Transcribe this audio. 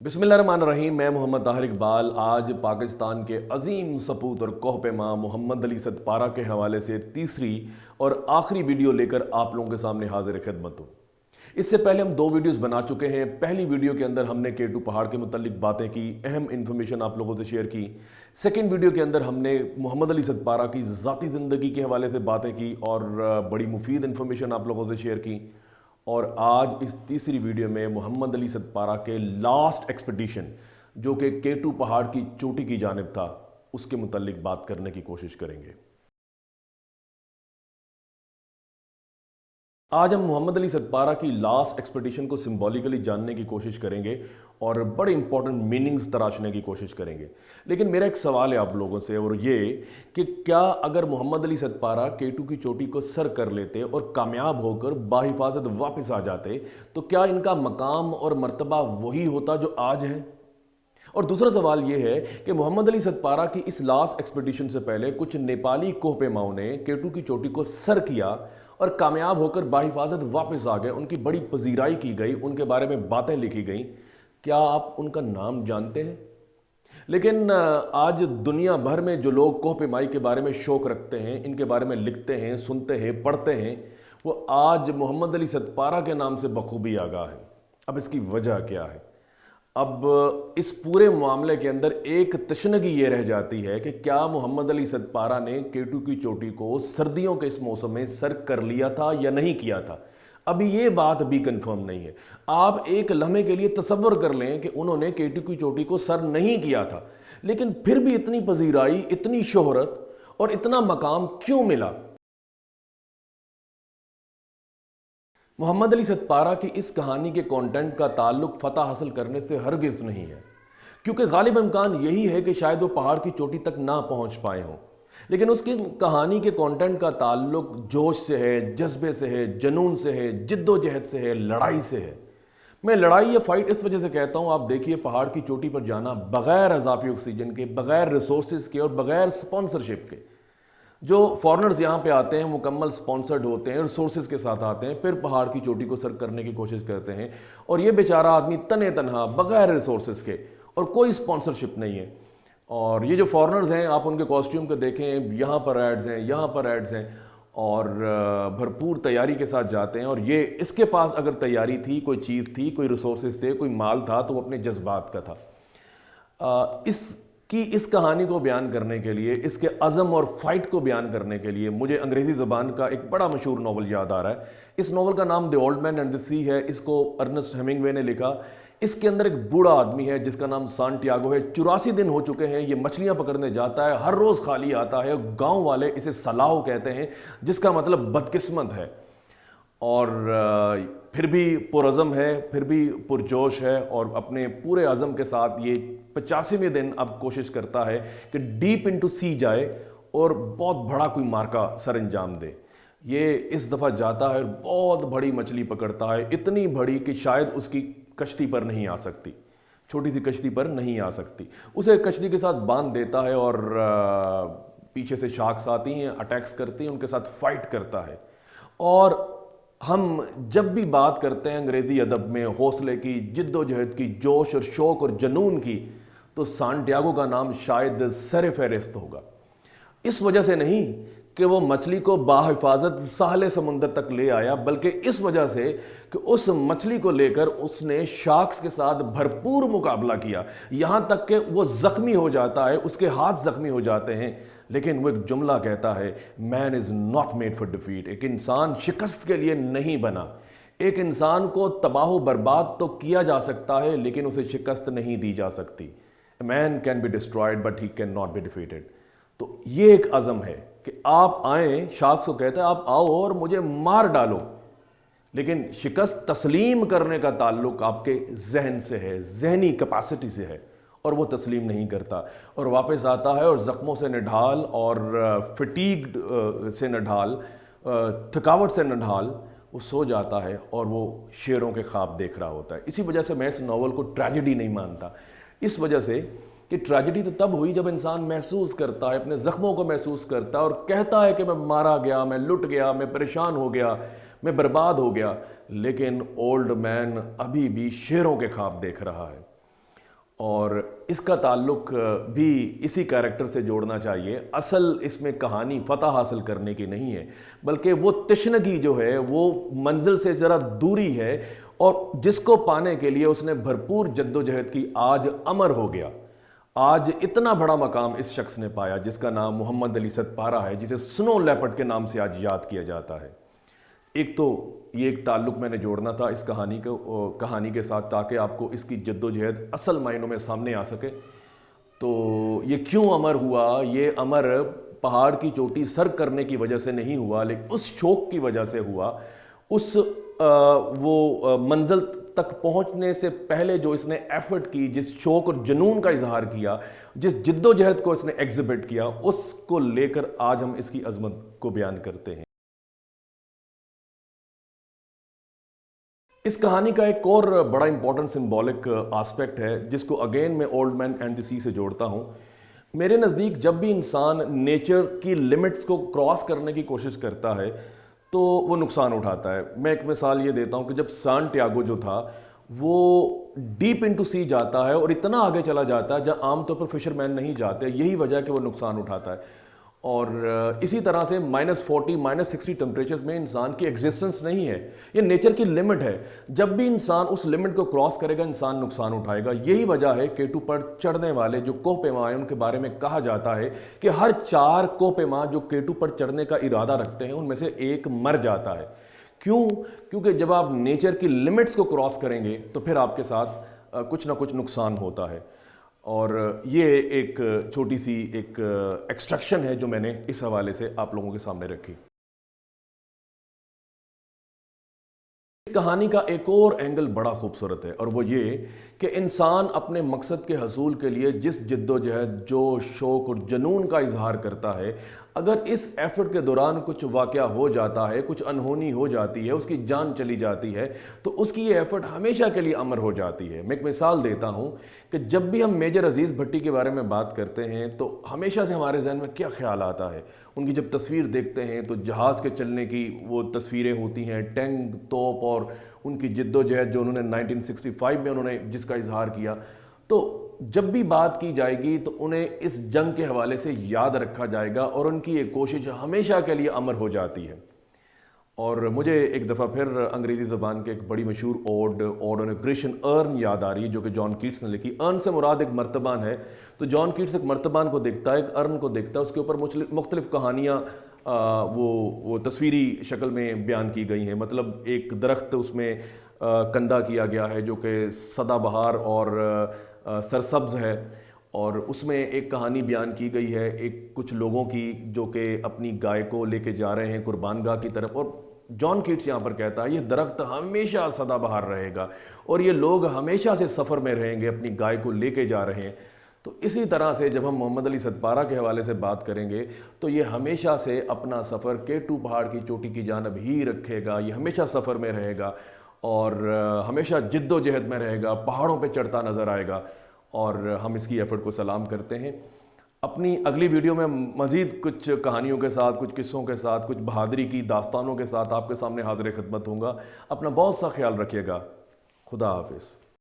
बिस्मिल्लाहिर्रहमानिर्रहीम। मैं मोहम्मद ताहिर इकबाल आज पाकिस्तान के अजीम सपूत और कोहपेमा मोहम्मद अली सदपारा के हवाले से तीसरी और आखिरी वीडियो लेकर आप लोगों के सामने हाजिर खिदमत हूँ। इससे पहले हम दो वीडियोस बना चुके हैं। पहली वीडियो के अंदर हमने K2 पहाड़ के मुतालिक बातें की, अहम इन्फॉर्मेशन आप लोगों से शेयर की। सेकेंड वीडियो के अंदर हमने मोहम्मद अली सदपारा की ज़ाती ज़िंदगी के हवाले से बातें की और बड़ी मुफीद इन्फॉर्मेशन आप लोगों से शेयर की। और आज इस तीसरी वीडियो में मोहम्मद अली सदपारा के लास्ट एक्सपेडिशन जो कि K2 पहाड़ की चोटी की जानिब था, उसके मुतालिक बात करने की कोशिश करेंगे। आज हम मोहम्मद अली सदपारा की लास्ट एक्सपेडिशन को सिंबॉलिकली जानने की कोशिश करेंगे और बड़े इंपॉर्टेंट मीनिंग्स तराशने की कोशिश करेंगे। लेकिन मेरा एक सवाल है आप लोगों से, और ये कि क्या अगर मोहम्मद अली सदपारा K2 की चोटी को सर कर लेते और कामयाब होकर बाहिफाजत वापस आ जाते, तो क्या इनका मकाम और मर्तबा वही होता जो आज है? और दूसरा सवाल यह है कि मोहम्मद अली सदपारा की इस लास्ट एक्सपेडिशन से पहले कुछ नेपाली कोहपेमाओं ने K2 की चोटी को सर किया और कामयाब होकर बाहिफाजत वापस आ गए। उनकी बड़ी पजीराई की गई, उनके बारे में बातें लिखी गई। क्या आप उनका नाम जानते हैं? लेकिन आज दुनिया भर में जो लोग कोहपेमाई के बारे में शौक रखते हैं, इनके बारे में लिखते हैं, सुनते हैं, पढ़ते हैं, वो आज मोहम्मद अली सदपारा के नाम से बखूबी आगाह है। अब इसकी वजह क्या है? अब इस पूरे मामले के अंदर एक तशनगी ये रह जाती है कि क्या मोहम्मद अली सदपारा ने K2 की चोटी को सर्दियों के इस मौसम में सर कर लिया था या नहीं किया था। अभी ये बात भी कंफर्म नहीं है। आप एक लम्हे के लिए तसव्वुर कर लें कि उन्होंने K2 की चोटी को सर नहीं किया था, लेकिन फिर भी इतनी पजीराई, इतनी शोहरत और इतना मकाम क्यों मिला? मोहम्मद अली सदपारा की इस कहानी के कंटेंट का ताल्लुक फतह हासिल करने से हरगिज नहीं है, क्योंकि गालिब इम्कान यही है कि शायद वो पहाड़ की चोटी तक ना पहुंच पाए हों। लेकिन उसकी कहानी के कंटेंट का ताल्लुक जोश से है, जज्बे से है, जुनून से है, जिद्दोजहद से है, लड़ाई से है। मैं लड़ाई या फाइट इस वजह से कहता हूं, आप देखिए पहाड़ की चोटी पर जाना बगैर अज़ाफ़ी ऑक्सीजन के, बगैर रिसोर्सेज के और बगैर स्पॉन्सरशिप के। जो फॉरेनर्स यहाँ पे आते हैं मुकम्मल स्पॉन्सर्ड होते हैं, रिसोर्सेज के साथ आते हैं, फिर पहाड़ की चोटी को सर करने की कोशिश करते हैं। और ये बेचारा आदमी तने तनहा बगैर रिसोर्सेज के, और कोई स्पॉन्सरशिप नहीं है। और ये जो फॉरेनर्स हैं, आप उनके कॉस्ट्यूम को देखें, यहाँ पर एड्स हैं, यहाँ पर एड्स हैं, और भरपूर तैयारी के साथ जाते हैं। और ये इसके पास अगर तैयारी थी, कोई चीज़ थी, कोई रिसोर्सेज थे, कोई माल था, तो वो अपने जज्बात का था। इस कहानी को बयान करने के लिए, इसके अज़म और फाइट को बयान करने के लिए मुझे अंग्रेज़ी ज़बान का एक बड़ा मशहूर नावल याद आ रहा है। इस नावल का नाम The Old Man and the Sea है। इसको अर्नेस्ट हेमिंगवे ने लिखा। इसके अंदर एक बूढ़ा आदमी है जिसका नाम सांटियागो है। 84 दिन हो चुके हैं, ये मछलियां पकड़ने जाता है, हर रोज़ खाली आता है। गाँव वाले इसे सलाहो कहते हैं, जिसका मतलब बदकिस्मत है। और फिर भी पुरज़म है, फिर भी पुरजोश है, और अपने पूरे अज़म के साथ ये 85वें दिन अब कोशिश करता है कि डीप इनटू सी जाए और बहुत बड़ा कोई मार्का सर अंजाम दे। ये इस दफ़ा जाता है और बहुत बड़ी मछली पकड़ता है, इतनी बड़ी कि शायद उसकी कश्ती पर नहीं आ सकती, छोटी सी कश्ती पर नहीं आ सकती। उसे कश्ती के साथ बांध देता है और पीछे से शार्क्स आती हैं, अटैक्स करती हैं, उनके साथ फाइट करता है। और हम जब भी बात करते हैं अंग्रेज़ी अदब में हौसले की, जिद्दोजहद की, जोश और शौक़ और जुनून की, तो सांटियागो का नाम शायद सर फहरिस्त होगा। इस वजह से नहीं कि वो मछली को बाहिफाजत साहले समुंदर तक ले आया, बल्कि इस वजह से कि उस मछली को लेकर उसने शार्क्स के साथ भरपूर मुकाबला किया, यहाँ तक कि वो ज़ख्मी हो जाता है, उसके हाथ ज़ख्मी हो जाते हैं। लेकिन वो एक जुमला कहता है, man is not made for defeat. एक इंसान शिकस्त के लिए नहीं बना। एक इंसान को तबाह बर्बाद तो किया जा सकता है, लेकिन उसे शिकस्त नहीं दी जा सकती। Man can be destroyed but he can not be defeated. तो ये एक अज़म है कि आप आएँ, शार्क्स को कहता है आप आओ और मुझे मार डालो, लेकिन शिकस्त तस्लीम करने का ताल्लुक आपके जहन से है, जहनी कैपेसिटी से है, और वो तस्लीम नहीं करता और वापस आता है और ज़ख्मों से निढाल और फटीग्ड से निढाल, थकावट से निढाल वो सो जाता है और वो शेरों के ख्वाब देख रहा होता है। इसी वजह से मैं इस नावल को ट्रेजेडी नहीं मानता, इस वजह से कि ट्रेजेडी तो तब हुई जब इंसान महसूस करता है, अपने ज़ख्मों को महसूस करता है और कहता है कि मैं मारा गया, मैं लुट गया, मैं परेशान हो गया, मैं बर्बाद हो गया। लेकिन ओल्ड मैन अभी भी शेरों के ख्वाब देख रहा है। اور اس کا تعلق بھی اسی کیریکٹر سے جوڑنا چاہیے. اصل اس میں کہانی فتح حاصل کرنے کی نہیں ہے، بلکہ وہ تشنگی جو ہے وہ منزل سے ذرا دوری ہے، اور جس کو پانے کے لیے اس نے بھرپور جد و جہد کی. آج امر ہو گیا. آج اتنا بڑا مقام اس شخص نے پایا جس کا نام محمد علی ستپارہ ہے، جسے سنو لیپرڈ کے نام سے آج یاد کیا جاتا ہے. ایک تو یہ ایک تعلق میں نے جوڑنا تھا اس کہانی کے ساتھ، تاکہ آپ کو اس کی جد و جہد اصل معنوں میں سامنے آ سکے. تو یہ کیوں امر ہوا؟ یہ امر پہاڑ کی چوٹی سر کرنے کی وجہ سے نہیں ہوا، لیکن اس شوق کی وجہ سے ہوا. اس وہ منزل تک پہنچنے سے پہلے جو اس نے ایفرٹ کی، جس شوق اور جنون کا اظہار کیا، جس جد و جہد کو اس نے ایگزیبٹ کیا، اس کو لے کر آج ہم اس کی عظمت کو بیان کرتے ہیں. اس کہانی کا ایک اور بڑا امپورٹنٹ سمبولک آسپیکٹ ہے جس کو اگین میں اولڈ مین اینڈ دی سی سے جوڑتا ہوں. میرے نزدیک جب بھی انسان نیچر کی لمٹس کو کراس کرنے کی کوشش کرتا ہے تو وہ نقصان اٹھاتا ہے. میں ایک مثال یہ دیتا ہوں کہ جب سانٹیاگو جو تھا وہ ڈیپ انٹو سی جاتا ہے اور اتنا آگے چلا جاتا ہے جہاں عام طور پر فشر مین نہیں جاتے. یہی وجہ ہے کہ وہ نقصان اٹھاتا ہے. اور اسی طرح سے -40 -60 ٹمپریچرز میں انسان کی ایگزسٹنس نہیں ہے. یہ نیچر کی لمٹ ہے. جب بھی انسان اس لمٹ کو کراس کرے گا انسان نقصان اٹھائے گا. یہی وجہ ہے K2 پر چڑھنے والے جو کوہ پیما ہیں ان کے بارے میں کہا جاتا ہے کہ ہر 4 کوہ پیما جو K2 پر چڑھنے کا ارادہ رکھتے ہیں ان میں سے ایک مر جاتا ہے. کیوں؟ کیونکہ جب آپ نیچر کی لمٹس کو کراس کریں گے تو پھر آپ کے ساتھ کچھ نہ کچھ نقصان ہوتا ہے. اور یہ ایک چھوٹی سی ایک ایکسٹرکشن ہے جو میں نے اس حوالے سے آپ لوگوں کے سامنے رکھی. اس کہانی کا ایک اور اینگل بڑا خوبصورت ہے، اور وہ یہ کہ انسان اپنے مقصد کے حصول کے لیے جس جد و جہد، جوش، شوق اور جنون کا اظہار کرتا ہے، اگر اس ایفرٹ کے دوران کچھ واقعہ ہو جاتا ہے، کچھ انہونی ہو جاتی ہے، اس کی جان چلی جاتی ہے، تو اس کی یہ ایفرٹ ہمیشہ کے لیے امر ہو جاتی ہے. میں ایک مثال دیتا ہوں کہ جب بھی ہم میجر عزیز بھٹی کے بارے میں بات کرتے ہیں تو ہمیشہ سے ہمارے ذہن میں کیا خیال آتا ہے؟ ان کی جب تصویر دیکھتے ہیں تو جہاز کے چلنے کی وہ تصویریں ہوتی ہیں، ٹینک، توپ، اور ان کی جد و جہد جو انہوں نے 1965 میں انہوں نے جس کا اظہار کیا. تو جب بھی بات کی جائے گی تو انہیں اس جنگ کے حوالے سے یاد رکھا جائے گا، اور ان کی یہ کوشش ہمیشہ کے لیے امر ہو جاتی ہے. اور مجھے ایک دفعہ پھر انگریزی زبان کے ایک بڑی مشہور اوڈ آن اے گریشین ارن یاد آ رہی ہے جو کہ جان کیٹس نے لکھی. ارن سے مراد ایک مرتبان ہے. تو جان کیٹس ایک مرتبان کو دیکھتا ہے، ایک ارن کو دیکھتا ہے، اس کے اوپر مختلف کہانیاں وہ تصویری شکل میں بیان کی گئی ہیں. مطلب ایک درخت اس میں کندہ کیا گیا ہے جو کہ سدا بہار اور سرسبز ہے، اور اس میں ایک کہانی بیان کی گئی ہے کچھ لوگوں کی جو کہ اپنی گائے کو لے کے جا رہے ہیں قربان گاہ کی طرف. اور جان کیٹس یہاں پر کہتا ہے یہ درخت ہمیشہ سدا بہار رہے گا اور یہ لوگ ہمیشہ سے سفر میں رہیں گے، اپنی گائے کو لے کے جا رہے ہیں. تو اسی طرح سے جب ہم محمد علی ستپارہ کے حوالے سے بات کریں گے تو یہ ہمیشہ سے اپنا سفر K2 پہاڑ کی چوٹی کی جانب ہی رکھے گا. یہ ہمیشہ سفر میں رہے گا اور ہمیشہ جد و جہد میں رہے گا، پہاڑوں پہ چڑھتا نظر آئے گا. اور ہم اس کی ایفرٹ کو سلام کرتے ہیں. اپنی اگلی ویڈیو میں مزید کچھ کہانیوں کے ساتھ، کچھ قصوں کے ساتھ، کچھ بہادری کی داستانوں کے ساتھ آپ کے سامنے حاضر خدمت ہوں گا. اپنا بہت سا خیال رکھیے گا. خدا حافظ.